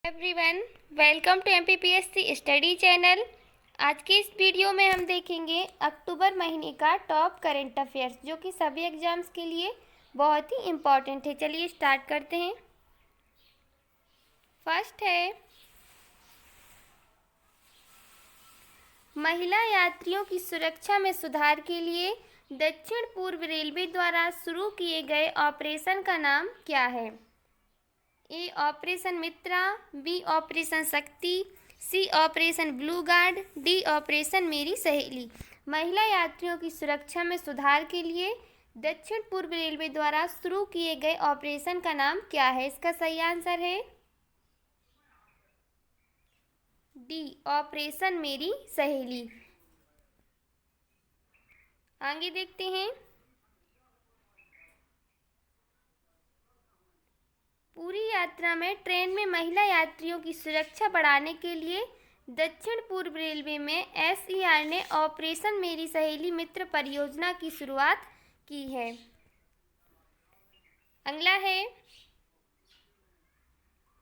Everyone, welcome to MPPSC study channel. आज के इस वीडियो में हम देखेंगे अक्टूबर महीने का टॉप करंट अफेयर्स, जो कि सभी एग्जाम्स के लिए बहुत ही इम्पॉर्टेंट है। चलिए स्टार्ट करते हैं। फर्स्ट है, महिला यात्रियों की सुरक्षा में सुधार के लिए दक्षिण पूर्व रेलवे द्वारा शुरू किए गए ऑपरेशन का नाम क्या है? A operation Mitra, B operation Shakti, C operation blue guard, D operation Meri Saheli. महिला यात्रियों की सुरक्षा में सुधार के लिए दक्षिण पूर्व रेलवे द्वारा शुरू किए गए ऑपरेशन का नाम क्या है? इसका सही आंसर है डी ऑपरेशन मेरी सहेली। आगे देखते हैं। पूरी यात्रा में ट्रेन में महिला यात्रियों की सुरक्षा बढ़ाने के लिए दक्षिण पूर्व रेलवे में एसईआर ने ऑपरेशन मेरी सहेली मित्र परियोजना की शुरुआत की है। अगला है,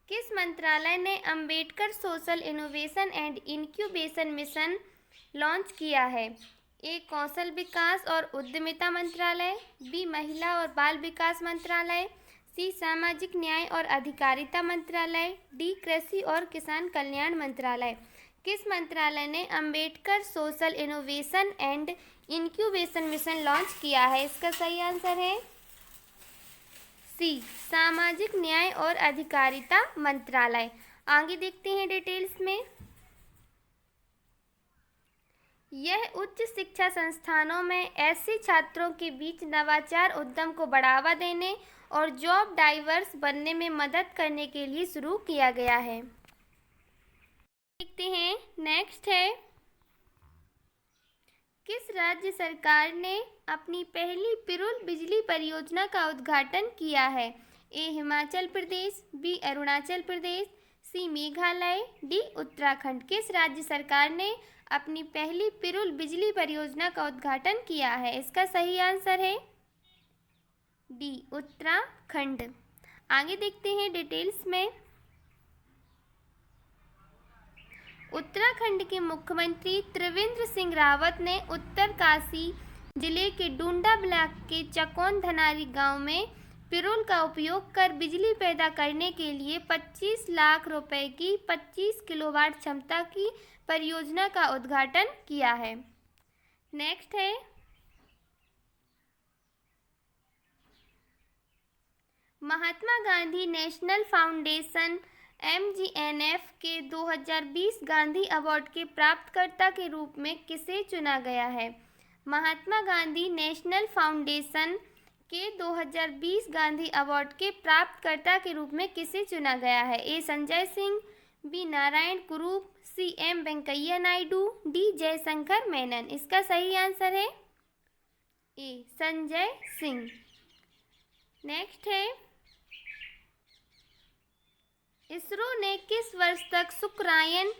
किस मंत्रालय ने Ambedkar social innovation and incubation mission launch किया है? ए कौशल विकास और उद्यमिता मंत्रालय, बी महिला और बाल विकास मंत्रालय, सी सामाजिक न्याय और अधिकारिता मंत्रालय, डी कृषि और किसान कल्याण मंत्रालय। किस मंत्रालय ने Ambedkar social innovation and incubation mission launch किया है? इसका सही आंसर है सी सामाजिक न्याय और अधिकारिता मंत्रालय। आगे देखते हैं डिटेल्स में। यह उच्च शिक्षा संस्थानों में ऐसे छात्रों के बीच नवाचार उद्यम को बढ़ावा देने और जॉब डाइवर्स बनने में मदद करने के लिए शुरू किया गया है। देखते हैं। नेक्स्ट है, किस राज्य सरकार ने अपनी पहली पिरूल बिजली परियोजना का उद्घाटन किया है? ए हिमाचल प्रदेश, बी अरुणाचल प्रदेश, सी मेघालय, डी उत्तराखंड। किस राज्य सरकार ने अपनी पहली पिरूल बिजली परियोजना का उद्घाटन किया है? इसका सही आंसर है डी उत्तराखंड। आगे देखते हैं डिटेल्स में। उत्तराखंड के मुख्यमंत्री त्रिवेंद्र सिंह रावत ने उत्तरकाशी जिले के डूंडा ब्लॉक के चकौन धनारी गांव में पिरूल का उपयोग कर बिजली पैदा करने के लिए 25 लाख रुपए की 25 किलोवाट क्षमता की परियोजना का उद्घाटन किया है। नेक्स्ट है, Mahatma Gandhi national foundation MGNF के 2020 गांधी अवार्ड के प्राप्तकर्ता के रूप में किसे चुना गया है? महात्मा गांधी नेशनल फाउंडेशन के 2020 गांधी अवार्ड के प्राप्तकर्ता के रूप में किसे चुना गया है? A Sanjay Singh, B Narayan Kurup, C M Venkaiah Naidu, D Jaishankar Menon. इसका सही आंसर है ए संजय सिंह। नेक्स्ट है, इसरो ने किस वर्ष तक शुक्रायन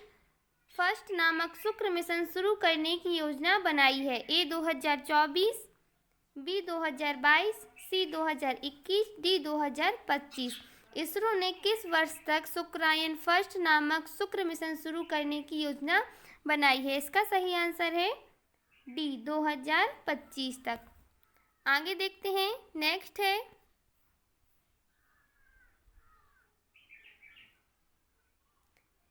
फर्स्ट नामक शुक्र मिशन शुरू करने की योजना बनाई है? ए 2024, बी 2022, सी 2021, डी 2025। इसरो ने किस वर्ष तक शुक्रायन फर्स्ट नामक शुक्र मिशन शुरू करने की योजना बनाई है? इसका सही आंसर है डी 2025 तक। आगे देखते हैं। नेक्स्ट है,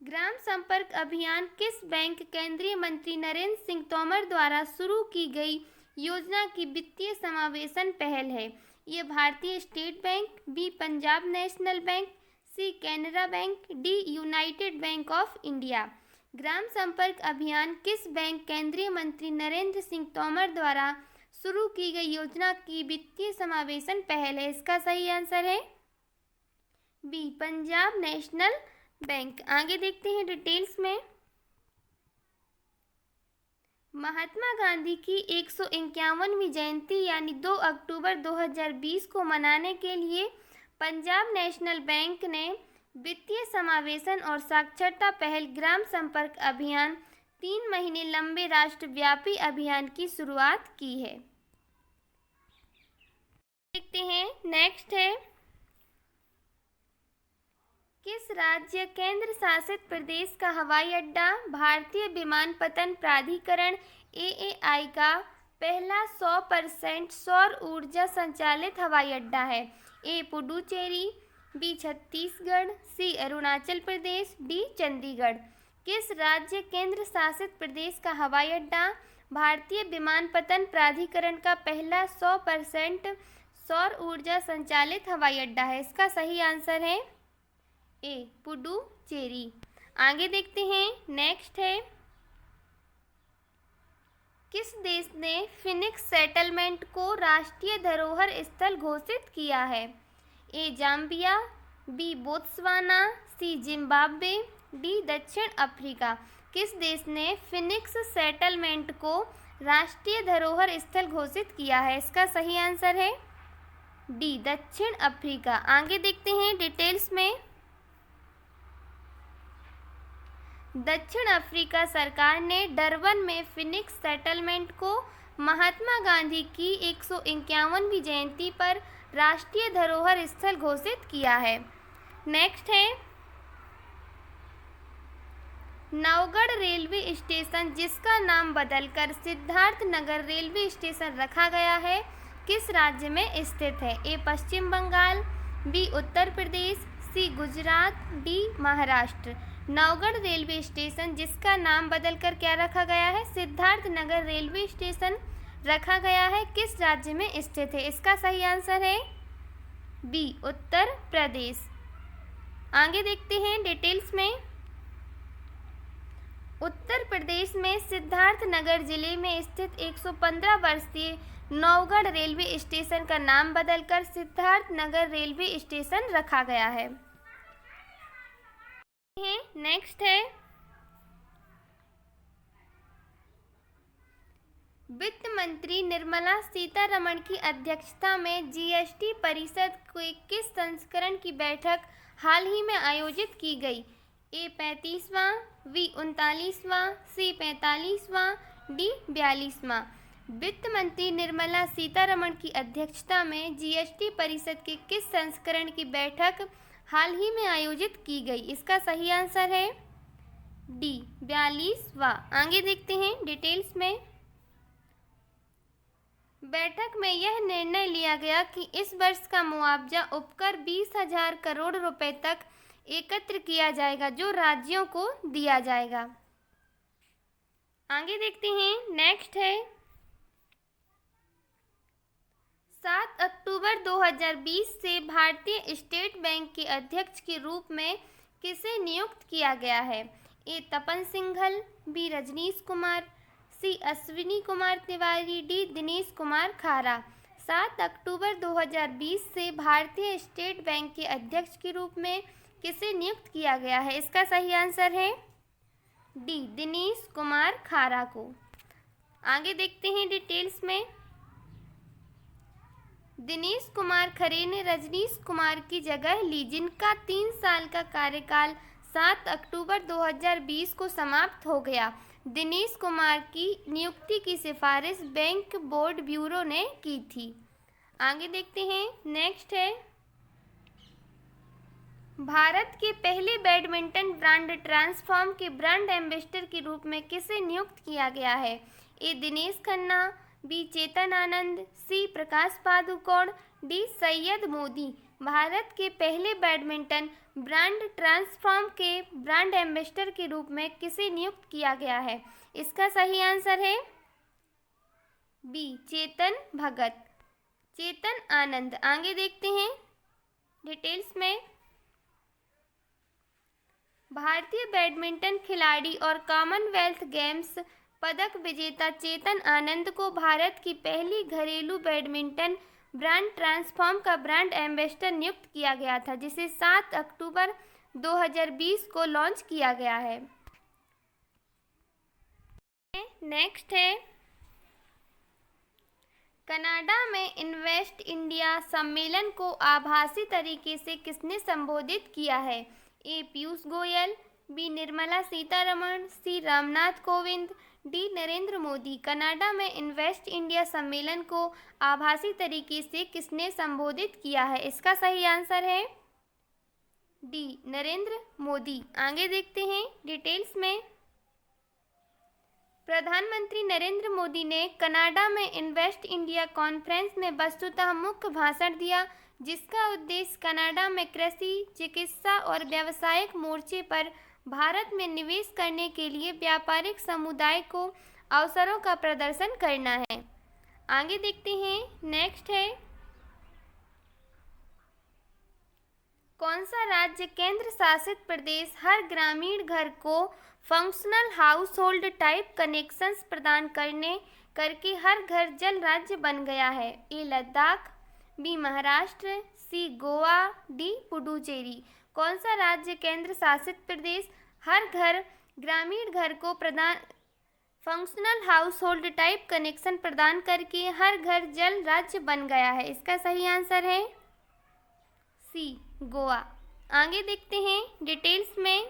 ग्राम संपर्क अभियान किस बैंक केंद्रीय मंत्री नरेंद्र सिंह तोमर द्वारा शुरू की गई योजना की वित्तीय समावेशन पहल है? ये Bharatiya state bank, B Punjab national bank, C Canara bank, D united bank of India. Gram Sampark Abhiyan किस बैंक केंद्रीय मंत्री नरेंद्र सिंह तोमर द्वारा शुरू की गई योजना की वित्तीय समावेशन पहल है? इसका सही आंसर है बी पंजाब नेशनल बैंक। आगे देखते हैं डिटेल्स में। महात्मा गांधी की 151वीं जयंती यानी 2 अक्टूबर 2020 को मनाने के लिए पंजाब नेशनल बैंक ने वित्तीय समावेशन और साक्षरता पहल ग्राम संपर्क अभियान 3 महीने लंबे राष्ट्रव्यापी अभियान की शुरुआत की है। देखते हैं। नेक्स्ट है, किस राज्य केंद्र शासित प्रदेश का हवाई अड्डा भारतीय विमानपत्तन प्राधिकरण एएआई का पहला 100% सौर ऊर्जा संचालित हवाई अड्डा है? ए पुडुचेरी, बी छत्तीसगढ़, सी अरुणाचल प्रदेश, डी चंडीगढ़। किस राज्य केंद्र शासित प्रदेश का हवाई अड्डा भारतीय विमानपत्तन प्राधिकरण का पहला 100% सौर ऊर्जा संचालित हवाई अड्डा है? इसका सही आंसर है ए पुडुचेरी। आगे देखते हैं, नेक्स्ट है, किस देश ने फिनिक्स सेटलमेंट को राष्ट्रीय धरोहर स्थल घोषित किया है? ए जाम्बिया, बी बोत्सवाना, सी जिम्बाब्वे, डी दक्षिण अफ्रीका। किस देश ने फिनिक्स सेटलमेंट को राष्ट्रीय धरोहर स्थल घोषित किया है? इसका सही आंसर है डी दक्षिण अफ्रीका। आगे देखते हैं डिटेल्स में। दक्षिण अफ्रीका सरकार ने डरबन में फिनिक्स सेटलमेंट को महात्मा गांधी की 151वीं जयंती पर राष्ट्रीय धरोहर स्थल घोषित किया है। नेक्स्ट है, नवगढ़ रेलवे स्टेशन जिसका नाम बदलकर सिद्धार्थ नगर रेलवे स्टेशन रखा गया है, किस राज्य में स्थित है? A Paschim Bengal, B Uttar Pradesh, C Gujarat, D Maharashtra. Navgarh railway station जिसका नाम बदलकर क्या रखा गया है? सिद्धार्थ नगर रेलवे स्टेशन रखा गया है, किस राज्य में स्थित है? इसका सही आंसर है बी उत्तर प्रदेश। आगे देखते हैं डिटेल्स में। उत्तर प्रदेश में सिद्धार्थ नगर जिले में स्थित 115 वर्षीय नवगढ़ रेलवे स्टेशन का नाम बदलकर सिद्धार्थ नगर रेलवे स्टेशन रखा गया है। नेक्स्ट है, वित्त मंत्री निर्मला सीतारमण की अध्यक्षता में जीएसटी परिषद के किस संस्करण की बैठक हाल ही में आयोजित की गई? ए 35वां, बी 39वां, सी 45वां, डी 42वां। वित्त मंत्री निर्मला सीतारमण की अध्यक्षता में जीएसटी परिषद के किस संस्करण की बैठक हाल ही में आयोजित की गई? इसका सही आंसर है डी 42वां। आगे देखते हैं डिटेल्स में। बैठक में यह निर्णय लिया गया कि इस वर्ष का मुआवजा उपकर 20,000 करोड़ रुपए तक एकत्र किया जाएगा जो राज्यों को दिया जाएगा। आगे देखते हैं, नेक्स्ट है, 7 अक्टूबर 2020 से भारतीय स्टेट बैंक के अध्यक्ष के रूप में किसे नियुक्त किया गया है? ए तपन सिंघल, बी रजनीश कुमार, सी अश्विनी कुमार तिवारी, डी दिनेश कुमार खारा। 7 अक्टूबर 2020 से भारतीय स्टेट बैंक के अध्यक्ष के रूप में किसे नियुक्त किया गया है? इसका सही आंसर है डी दिनेश कुमार खारा को। आगे देखते हैं डिटेल्स में। दिनेश कुमार खरे ने रजनीश कुमार की जगह ली, जिनका 3 साल का कार्यकाल 7 अक्टूबर 2020 को समाप्त हो गया। दिनेश कुमार की नियुक्ति की सिफारिश बैंक बोर्ड ब्यूरो ने की थी। आगे देखते हैं, नेक्स्ट है, भारत के पहले बैडमिंटन ब्रांड ट्रांसफॉर्म के ब्रांड एम्बेसडर के रूप में किसे नियुक्त किया गया है? ए दिनेश खन्ना, बी चेतन आनंद, सी प्रकाश पादुकोण, डी सैयद मोदी। भारत के पहले बैडमिंटन ब्रांड ट्रांसफॉर्म के ब्रांड एम्बेसडर के रूप में किसे नियुक्त किया गया है? इसका सही आंसर है बी चेतन भगत, चेतन आनंद। आगे देखते हैं डिटेल्स में। भारतीय बैडमिंटन खिलाड़ी और कॉमनवेल्थ गेम्स पदक विजेता चेतन आनंद को भारत की पहली घरेलू बैडमिंटन ब्रांड ट्रांसफॉर्म का ब्रांड एम्बेसडर नियुक्त किया गया था, जिसे 7 अक्टूबर 2020 को लॉन्च किया गया है। नेक्स्ट है, कनाडा में इन्वेस्ट इंडिया सम्मेलन को आभासी तरीके से किसने संबोधित किया है? ए पीयूष गोयल, बी निर्मला सीतारमण, सी रामनाथ कोविंद, डी नरेंद्र मोदी। कनाडा में इन्वेस्ट इंडिया सम्मेलन को आभासी तरीके से किसने संबोधित किया है? इसका सही आंसर है डी नरेंद्र मोदी। आगे देखते हैं डिटेल्स में। प्रधानमंत्री नरेंद्र मोदी ने कनाडा में इन्वेस्ट इंडिया कॉन्फ्रेंस में वस्तुतः मुख्य भाषण दिया, जिसका उद्देश्य कनाडा में कृषि, चिकित्सा और व्यावसायिक मोर्चे पर भारत में निवेश करने के लिए व्यापारिक समुदाय को अवसरों का प्रदर्शन करना है। आगे देखते हैं, नेक्स्ट है, कौन सा राज्य केंद्र शासित प्रदेश हर ग्रामीण घर को functional house hold type connections प्रदान करके हर घर जल राज्य बन गया है? ए लद्दाख, बी महाराष्ट्र, सी गोवा, डी पुडुचेरी। कौन सा राज्य केंद्र शासित प्रदेश हर ग्रामीण घर को functional house hold type connection प्रदान करके हर घर जल राज्य बन गया है? इसका सही आंसर है सी गोवा। आगे देखते हैं डिटेल्स में।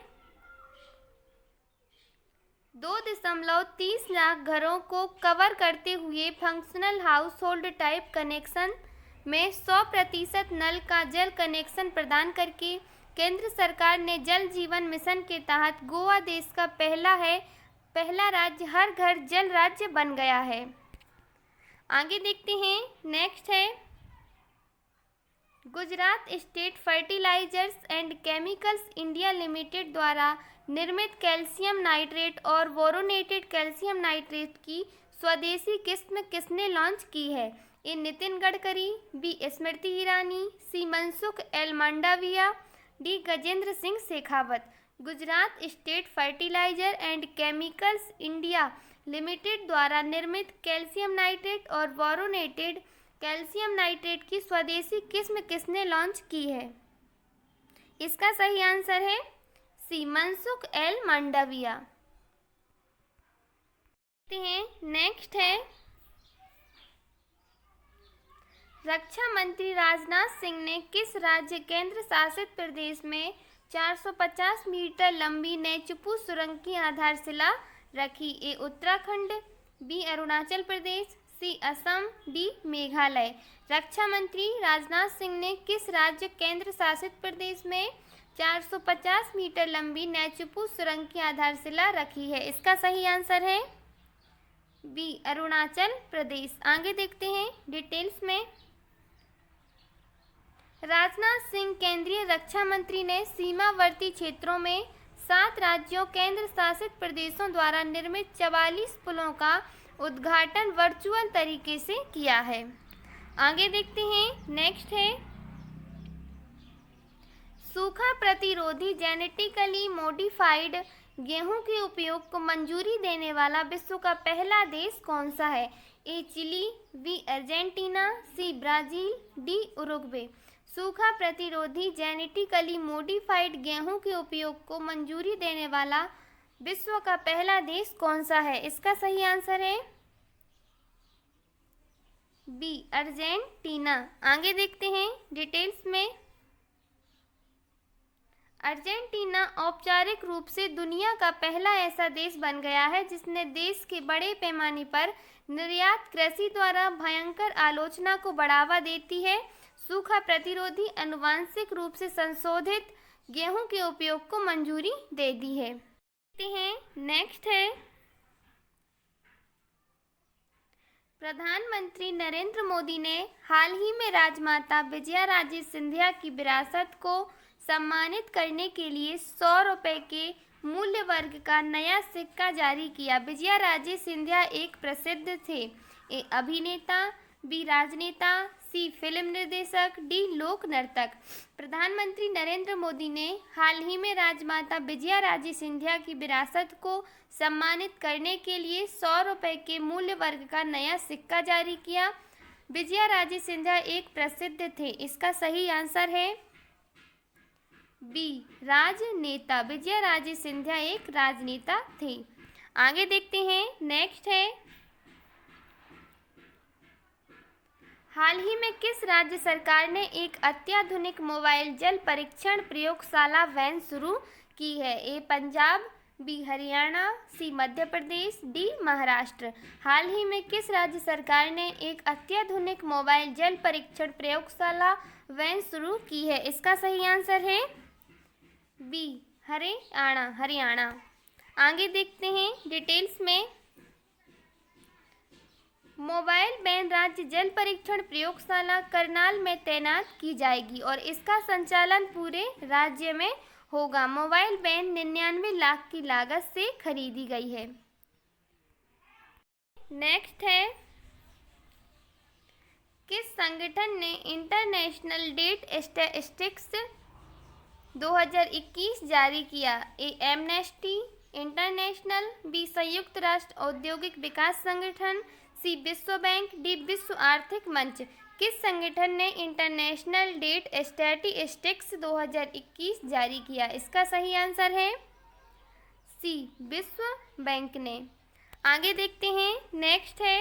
2.30 लाख घरों को कवर करते हुए functional house hold type connection में 100% नल का जल कनेक्शन प्रदान करके केंद्र सरकार ने जल जीवन मिशन के तहत गोवा देश का पहला राज्य हर घर जल राज्य बन गया है। आगे देखते हैं, नेक्स्ट है, Gujarat state fertilisers and chemicals India limited द्वारा निर्मित कैल्शियम नाइट्रेट और बोरोनेटेड कैल्शियम नाइट्रेट की स्वदेशी किस्म किसने लॉन्च की है? A Nitin Gadkari, B Smriti Irani, C Mansukh L Mandaviya, D Gajendra Singh Shekhawat. Gujarat state fertiliser and chemicals India limited द्वारा निर्मित कैल्शियम नाइट्रेट और बोरोनेटेड कैल्शियम नाइट्रेट की स्वदेशी किस्म किसने लॉन्च की है? इसका सही आंसर है सी मनसुख एल मांडविया। नेक्स्ट है, रक्षा मंत्री राजनाथ सिंह ने किस राज्य केंद्र शासित प्रदेश में 450 मीटर लंबी नेचुपू सुरंग की आधारशिला रखी? ए उत्तराखंड, बी अरुणाचल प्रदेश, सी असम, डी मेघालय। रक्षा मंत्री राजनाथ सिंह ने किस राज्य केंद्र शासित प्रदेश में 450 मीटर लंबी नेचुपू सुरंग की आधारशिला रखी है? इसका सही आंसर है बी अरुणाचल प्रदेश। आगे देखते हैं डिटेल्स में। राजनाथ सिंह केंद्रीय रक्षा मंत्री ने सीमावर्ती क्षेत्रों में 7 राज्यों केंद्र शासित प्रदेशों द्वारा निर्मित 44 पुलों का उद्घाटन वर्चुअल तरीके से किया है। आगे देखते हैं, नेक्स्ट है, सूखा प्रतिरोधी जेनेटिकली मॉडिफाइड गेहूं के उपयोग को मंजूरी देने वाला विश्व का पहला देश कौन सा है? A Chile, B Argentina, C Brazil, D Uruguay. सूखा प्रतिरोधी जेनेटिकली मॉडिफाइड गेहूं के उपयोग को मंजूरी देने वाला विश्व का पहला देश कौन सा है? इसका सही आंसर है बी अर्जेंटीना। आगे देखते हैं डिटेल्स में। अर्जेंटीना औपचारिक रूप से दुनिया का पहला ऐसा देश बन गया है जिसने देश के बड़े पैमाने पर निर्यात कृषि द्वारा भयंकर आलोचना को बढ़ावा देती है सूखा प्रतिरोधी आनुवांशिक रूप से संशोधित गेहूं के उपयोग को मंजूरी दे दी है। नेक्स्ट है, प्रधानमंत्री नरेंद्र मोदी ने हाल ही में राजमाता विजयाराजे सिंधिया की विरासत को सम्मानित करने के लिए 100 रुपये के मूल्य वर्ग का नया सिक्का जारी किया। विजयाराजे सिंधिया एक प्रसिद्ध थे। ए अभिनेता, बी राजनेता, सी फिल्म निर्देशक, डी लोक नर्तक। प्रधानमंत्री नरेंद्र मोदी ने हाल ही में राजमाता विजयाराजे सिंधिया की विरासत को सम्मानित करने के लिए 100 रुपये के मूल्य वर्ग का नया सिक्का जारी किया। विजयाराजे सिंधिया एक प्रसिद्ध थे। इसका सही आंसर है बी राजनेता। विजयाराजे सिंधिया एक राजनेता थे। आगे देखते हैं, नेक्स्ट है, हाल ही में किस राज्य सरकार ने एक अत्याधुनिक मोबाइल जल परीक्षण प्रयोगशाला वैन शुरू की है? ए पंजाब, बी हरियाणा, सी मध्य प्रदेश, डी महाराष्ट्र। हाल ही में किस राज्य सरकार ने एक अत्याधुनिक मोबाइल जल परीक्षण प्रयोगशाला वैन शुरू की है? इसका सही आंसर है बी हरियाणा। आगे देखते हैं डिटेल्स में। मोबाइल वैन राज्य जल परीक्षण प्रयोगशाला करनाल में तैनात की जाएगी और इसका संचालन पूरे राज्य में होगा। मोबाइल वैन 99 लाख की लागत से खरीदी गई है। नेक्स्ट है, किस संगठन ने इंटरनेशनल डेट स्टैटिस्टिक्स 2021 जारी किया? ए एमनेस्टी इंटरनेशनल, बी संयुक्त राष्ट्र औद्योगिक विकास संगठन, सी विश्व बैंक, डी विश्व आर्थिक मंच। किस संगठन ने इंटरनेशनल डेट स्टैटिस्टिक्स 2021 जारी किया? इसका सही आंसर है सी विश्व बैंक ने। आगे देखते हैं। नेक्स्ट है,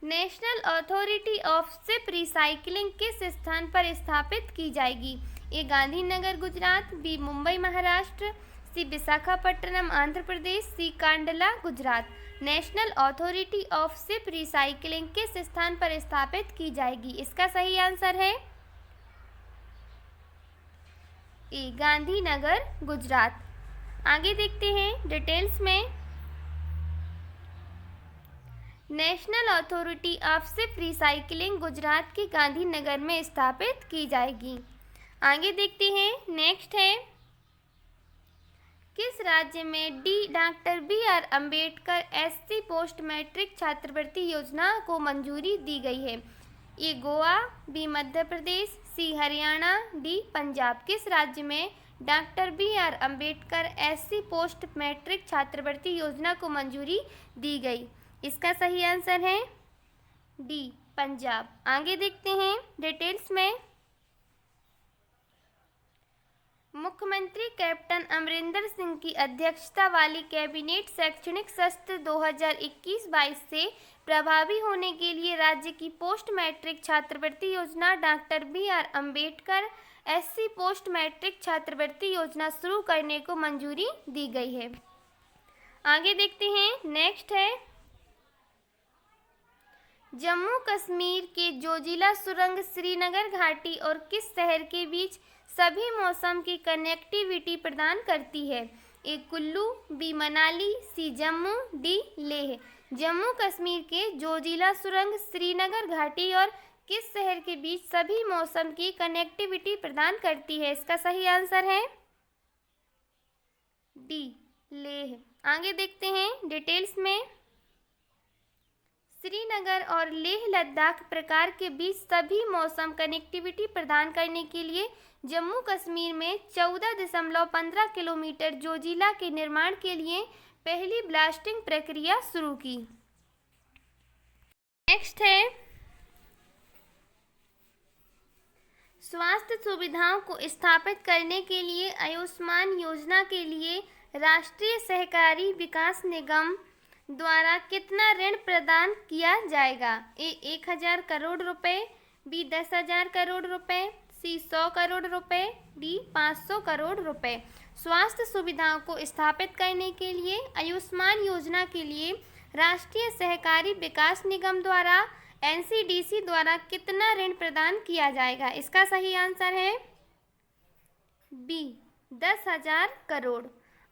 national authority of ship recycling किस स्थान पर स्थापित की जाएगी? A Gandhinagar Gujarat, B Mumbai Maharashtra, C Visakhapatnam Andhra Pradesh, C Kandla Gujarat. National authority of ship recycling किस स्थान पर स्थापित की जाएगी? इसका सही आंसर है ए गांधीनगर गुजरात। आगे देखते हैं डिटेल्स में। National authority of ship recycling Gujarat के गांधीनगर में स्थापित की जाएगी। आगे देखते हैं। नेक्स्ट है, किस राज्य में doctor B R. Ambedkar SC post matric छात्रवृत्ति योजना को मंजूरी दी गई है? A Goa, B Madhya Pradesh, C Haryana, D Punjab. किस राज्य में doctor B R. Ambedkar SC post matric छात्रवृत्ति योजना को मंजूरी दी गई? इसका सही आंसर है डी पंजाब। आगे देखते हैं डिटेल्स में। मुख्यमंत्री कैप्टन अमरिंदर सिंह की अध्यक्षता वाली कैबिनेट शैक्षणिक सत्र 2021-22 से प्रभावी होने के लिए राज्य की पोस्ट मैट्रिक छात्रवृत्ति योजना doctor B R. Ambedkar SC post matric छात्रवृत्ति योजना शुरू करने को मंजूरी दी गई है। आगे देखते हैं। नेक्स्ट है, जम्मू कश्मीर के जोजिला सुरंग श्रीनगर घाटी और किस शहर के बीच सभी मौसम की कनेक्टिविटी प्रदान करती है? ए कुल्लू, बी मनाली, सी जम्मू, डी लेह। जम्मू कश्मीर के जोजिला सुरंग श्रीनगर घाटी और किस शहर के बीच सभी मौसम की कनेक्टिविटी प्रदान करती है? इसका सही आंसर है डी लेह। आगे देखते हैं डिटेल्स में। श्रीनगर और लेह लद्दाख प्रकार के बीच सभी मौसम कनेक्टिविटी प्रदान करने के लिए जम्मू कश्मीर में 14.15 किलोमीटर जोजिला के निर्माण के लिए पहली ब्लास्टिंग प्रक्रिया शुरू की। नेक्स्ट है, स्वास्थ्य सुविधाओं को स्थापित करने के लिए आयुष्मान योजना के लिए राष्ट्रीय सहकारी विकास निगम द्वारा कितना ऋण प्रदान किया जाएगा? ए 1000 करोड़ रुपए, बी 10,000 करोड़ रुपए, सी 100 करोड़ रुपए, डी 500 करोड़ रुपए। स्वास्थ्य सुविधाओं को स्थापित करने के लिए आयुष्मान योजना के लिए राष्ट्रीय सहकारी विकास निगम द्वारा एनसीडीसी द्वारा कितना ऋण प्रदान किया जाएगा? इसका सही आंसर है बी 10,000 करोड़।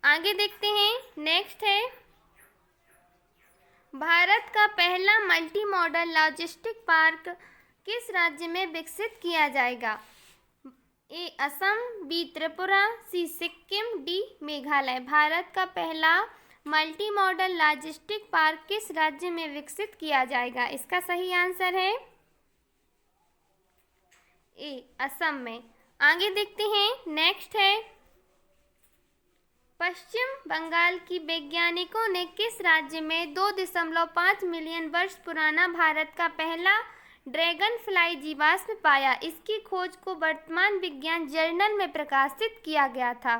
आगे देखते हैं। नेक्स्ट है, भारत का पहला मल्टी मॉडल लॉजिस्टिक पार्क किस राज्य में विकसित किया जाएगा? ए असम, बी त्रिपुरा, सी सिक्किम, डी मेघालय। भारत का पहला मल्टी मॉडल लॉजिस्टिक पार्क किस राज्य में विकसित किया जाएगा? इसका सही आंसर है ए असम में। आगे देखते हैं। नेक्स्ट है, पश्चिम बंगाल की वैज्ञानिकों ने किस राज्य में 2.5 मिलियन वर्ष पुराना भारत का पहला ड्रैगन फ्लाई जीवाश्म पाया? इसकी खोज को वर्तमान विज्ञान जर्नल में प्रकाशित किया गया था।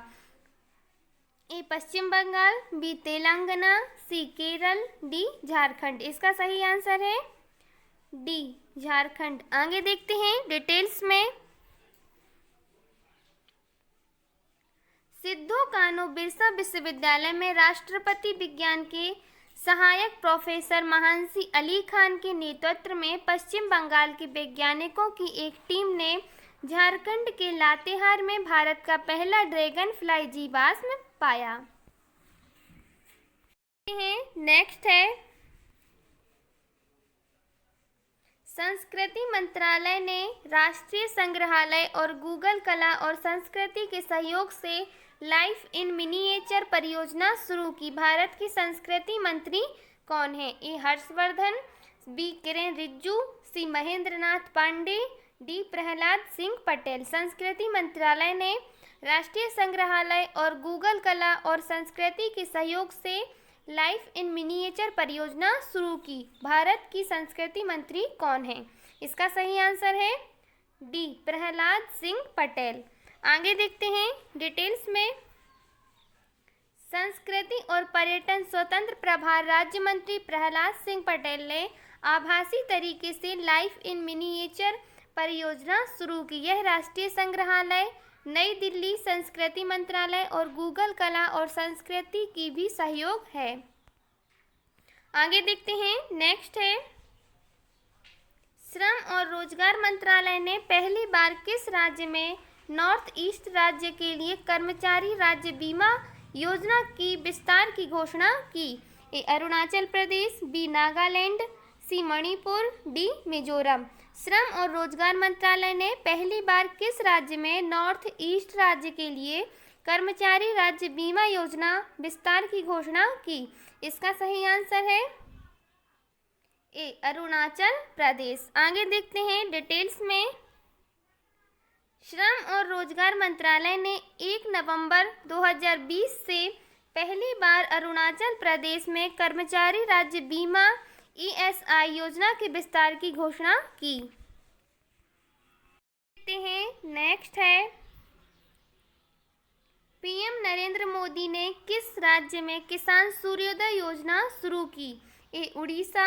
ए पश्चिम बंगाल, बी तेलंगाना, सी केरल, डी झारखंड। इसका सही आंसर है डी झारखंड। आगे देखते हैं डिटेल्स में। सिद्धू कान्हू बिरसा विश्वविद्यालय में राष्ट्रपति विज्ञान के सहायक प्रोफेसर महांसी अली खान के नेतृत्व में पश्चिम बंगाल के वैज्ञानिकों की एक टीम ने झारखंड के लातेहार में भारत का पहला ड्रैगन फ्लाई जीवाश्म पाया। नेक्स्ट है, संस्कृति मंत्रालय ने राष्ट्रीय संग्रहालय और गूगल कला और संस्कृति के सहयोग से लाइफ इन मिनिएचर परियोजना शुरू की। भारत की संस्कृति मंत्री कौन है? ए हर्षवर्धन, बी किरेन रिजिजू, सी महेंद्र नाथ पांडे, डी प्रहलाद सिंह पटेल। संस्कृति मंत्रालय ने राष्ट्रीय संग्रहालय और गूगल कला और संस्कृति के सहयोग से लाइफ इन मिनिएचर परियोजना शुरू की। भारत की संस्कृति मंत्री कौन है? इसका सही आंसर है डी प्रहलाद सिंह पटेल। आगे देखते हैं डिटेल्स में। संस्कृति और पर्यटन स्वतंत्र प्रभार राज्य मंत्री प्रहलाद सिंह पटेल ने आभासी तरीके से लाइफ इन मिनिएचर परियोजना शुरू की। यह राष्ट्रीय संग्रहालय, नई दिल्ली संस्कृति मंत्रालय और गूगल कला और संस्कृति की भी सहयोग है। आगे देखते हैं, नेक्स्ट है, श्रम और रोजगार मंत्रालय ने पहली बार किस राज्य में नॉर्थ ईस्ट राज्य के लिए कर्मचारी राज्य बीमा योजना की विस्तार की घोषणा की? ए अरुणाचल प्रदेश, बी नागालैंड, सी मणिपुर, डी मिजोरम। श्रम और रोजगार मंत्रालय ने पहली बार किस राज्य में नॉर्थ ईस्ट राज्य के लिए कर्मचारी राज्य बीमा योजना विस्तार की घोषणा की? इसका सही आंसर है ए अरुणाचल प्रदेश। आगे देखते हैं डिटेल्स में। श्रम और रोजगार मंत्रालय ने 1 नवंबर 2020 से पहली बार अरुणाचल प्रदेश में कर्मचारी राज्य बीमा ESI योजना के विस्तार की घोषणा की। देखते हैं, नेक्स्ट है, पीएम नरेंद्र मोदी ने किस राज्य में किसान सूर्योदय योजना शुरू की? ए उड़ीसा,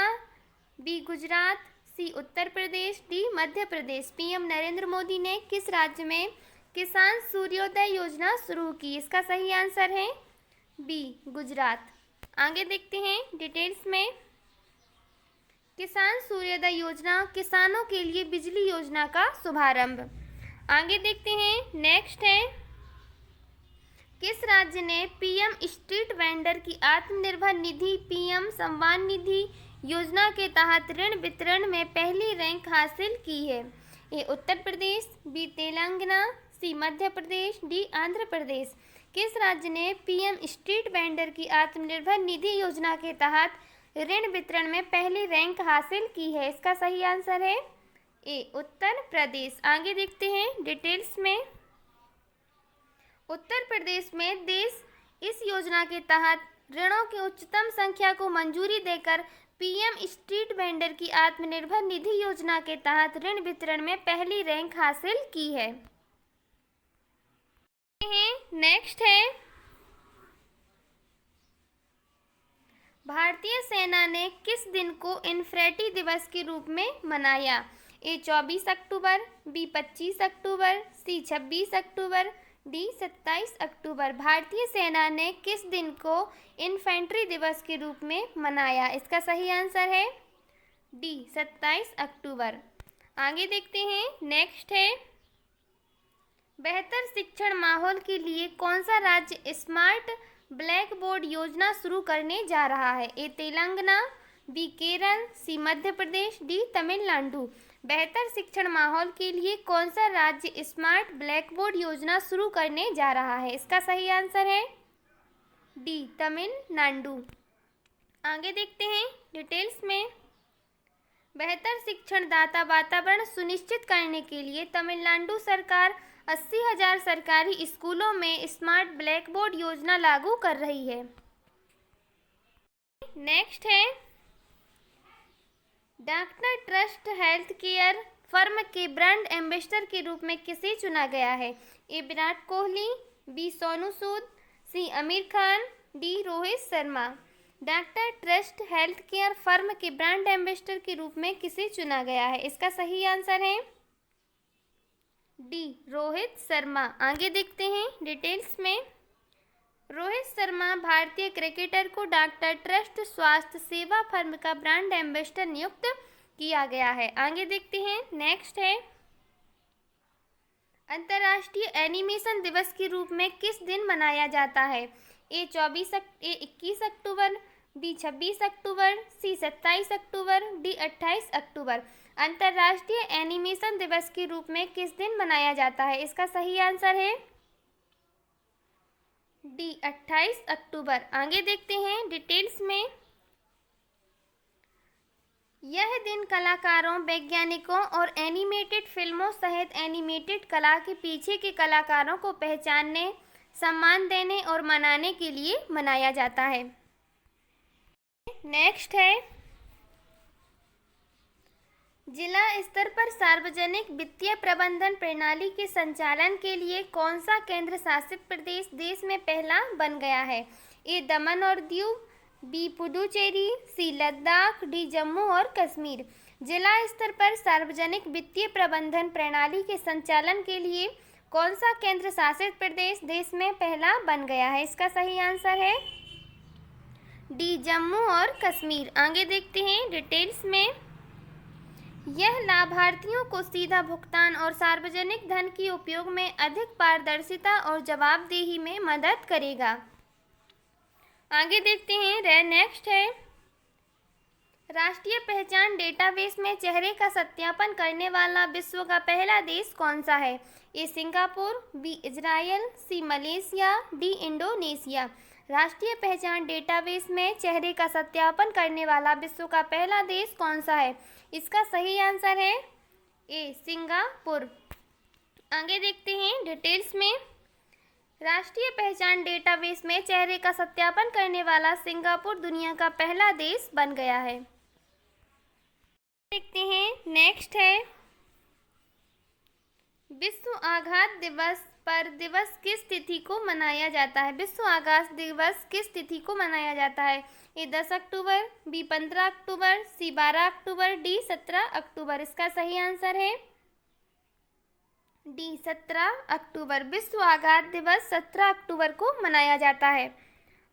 बी गुजरात, सी उत्तर प्रदेश, डी मध्य प्रदेश। पीएम नरेंद्र मोदी ने किस राज्य में किसान सूर्योदय योजना शुरू की? इसका सही आंसर है बी गुजरात। आगे देखते हैं डिटेल्स में। किसान सूर्योदय योजना, किसानों के लिए बिजली योजना का शुभारंभ। आगे देखते हैं, नेक्स्ट है, किस राज्य ने पीएम स्ट्रीट वेंडर की आत्मनिर्भर निधि पीएम सम्मान निधि योजना के तहत ऋण वितरण में पहली रैंक हासिल की है? ए उत्तर प्रदेश, बी तेलंगाना, सी मध्य प्रदेश, डी आंध्र प्रदेश। किस राज्य ने पीएम स्ट्रीट वेंडर की आत्मनिर्भर निधि योजना के तहत ऋण वितरण में पहली रैंक हासिल की है? इसका सही आंसर है ए उत्तर प्रदेश। आगे देखते हैं डिटेल्स में। उत्तर प्रदेश में देश इस योजना के तहत ऋणों की उच्चतम संख्या को मंजूरी देकर पीएम स्ट्रीट वेंडर की आत्मनिर्भर निधि योजना के तहत ऋण वितरण में पहली रैंक हासिल की है। नेक्स्ट है, भारतीय सेना ने किस दिन को इन्फेंट्री दिवस के रूप में मनाया? ए 24 अक्टूबर, बी 25 अक्टूबर, सी 26 अक्टूबर, डी 27 अक्टूबर। भारतीय सेना ने किस दिन को इन्फेंट्री दिवस के रूप में मनाया? इसका सही आंसर है डी 27 अक्टूबर। आगे देखते हैं, नेक्स्ट है, बेहतर शिक्षण माहौल के लिए कौन सा राज्य स्मार्ट ब्लैक बोर्ड योजना शुरू करने जा रहा है? ए तेलंगाना, बी केरल, सी मध्य प्रदेश, डी तमिलनाडु। बेहतर शिक्षण माहौल के लिए कौन सा राज्य स्मार्ट ब्लैक बोर्ड योजना शुरू करने जा रहा है? इसका सही आंसर है डी तमिलनाडु। आगे देखते हैं डिटेल्स में। बेहतर शिक्षण दाता वातावरण सुनिश्चित करने के लिए तमिलनाडु सरकार 80,000 सरकारी स्कूलों में स्मार्ट ब्लैक बोर्ड योजना लागू कर रही है। नेक्स्ट है, doctor trust health care firm के ब्रांड एम्बेसडर के रूप में किसे चुना गया है? A Virat Kohli, B Sonu Sood, C Aamir Khan, D Rohit Sharma. Doctor trust health care firm के ब्रांड एम्बेसडर के रूप में किसे चुना गया है? इसका सही आंसर है डी रोहित शर्मा। आगे देखते हैं डिटेल्स में। रोहित शर्मा भारतीय क्रिकेटर को डॉक्टर ट्रस्ट स्वास्थ्य सेवा फर्म का ब्रांड एम्बेसडर नियुक्त किया गया है। आगे देखते हैं, नेक्स्ट है, अंतर्राष्ट्रीय एनिमेशन दिवस के रूप में किस दिन मनाया जाता है? ए 21 अक्टूबर, बी 26 अक्टूबर, सी 27 अक्टूबर, डी 28 अक्टूबर। अंतर्राष्ट्रीय एनिमेशन दिवस के रूप में किस दिन मनाया जाता है? इसका सही आंसर है डी 28 अक्टूबर। आगे देखते हैं डिटेल्स में। यह दिन कलाकारों, वैज्ञानिकों और एनिमेटेड फिल्मों सहित एनिमेटेड कला के पीछे के कलाकारों को पहचानने, सम्मान देने और मनाने के लिए मनाया जाता है। नेक्स्ट है, जिला स्तर पर सार्वजनिक वित्तीय प्रबंधन प्रणाली के संचालन के लिए कौन सा केंद्र शासित प्रदेश देश में पहला बन गया है? ए दमन और दीव, बी पुडुचेरी, सी लद्दाख, डी जम्मू और कश्मीर। जिला स्तर पर सार्वजनिक वित्तीय प्रबंधन प्रणाली के संचालन के लिए कौन सा केंद्र शासित प्रदेश देश में पहला बन गया है? इसका सही आंसर है डी जम्मू और कश्मीर। आगे देखते हैं डिटेल्स में। यह लाभार्थियों को सीधा भुगतान और सार्वजनिक धन के उपयोग में अधिक पारदर्शिता और जवाबदेही में मदद करेगा। आगे देखते हैं। नेक्स्ट है, राष्ट्रीय पहचान डेटाबेस में चेहरे का सत्यापन करने वाला विश्व का पहला देश कौन सा है? ए सिंगापुर, बी इजराइल, सी मलेशिया, डी इंडोनेशिया। राष्ट्रीय पहचान डेटाबेस में चेहरे का सत्यापन करने वाला विश्व का पहला देश कौन सा है? इसका सही आंसर है ए सिंगापुर। आगे देखते हैं डिटेल्स में। राष्ट्रीय पहचान डेटाबेस में चेहरे का सत्यापन करने वाला सिंगापुर दुनिया का पहला देश बन गया है। देखते हैं। नेक्स्ट है, विश्व आघात दिवस पर दिवस किस तिथि को मनाया जाता है? विश्व आघात दिवस किस तिथि को मनाया जाता है? ए 10 अक्टूबर, बी 15 अक्टूबर, सी 12 अक्टूबर, डी 17 अक्टूबर। इसका सही आंसर है डी 17 अक्टूबर। विश्व आघात दिवस 17 अक्टूबर को मनाया जाता है।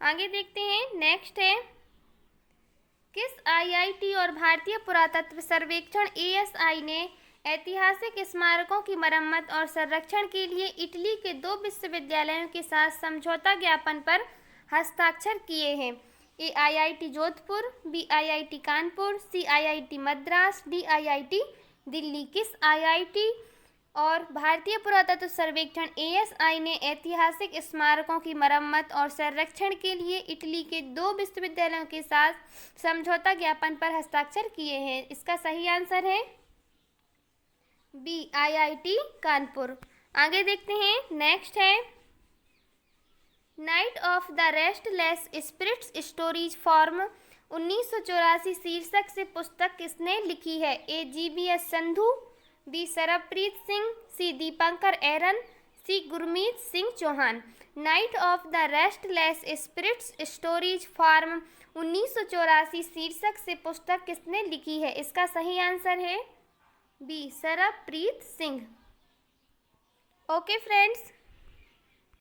आगे देखते हैं। नेक्स्ट है, किस आईआईटी और भारतीय पुरातत्व सर्वेक्षण एएसआई ने ऐतिहासिक स्मारकों की मरम्मत और संरक्षण के लिए इटली के 2 विश्वविद्यालयों के साथ समझौता ज्ञापन पर हस्ताक्षर किए हैं? A IIT Jodhpur, B IIT Kanpur, C IIT Madras, D IIT Delhi. किस आईआईटी और भारतीय पुरातत्व सर्वेक्षण एएसआई ने ऐतिहासिक स्मारकों की मरम्मत और संरक्षण के लिए इटली के 2 विश्वविद्यालयों के साथ समझौता ज्ञापन पर हस्ताक्षर किए हैं? इसका सही आंसर है बी आईआईटी कानपुर। आगे देखते हैं। नेक्स्ट है, knight of the restless spirits stories form 1984 शीर्षक से पुस्तक किसने लिखी है? A GBS Sandhu, B Sarabpreet Singh, C Dipankar Aron, C Gurmeet Singh Chauhan. Knight of the restless spirits stories form 1984 शीर्षक से पुस्तक किसने लिखी है? इसका सही आंसर है B Sarabpreet Singh. Okay friends,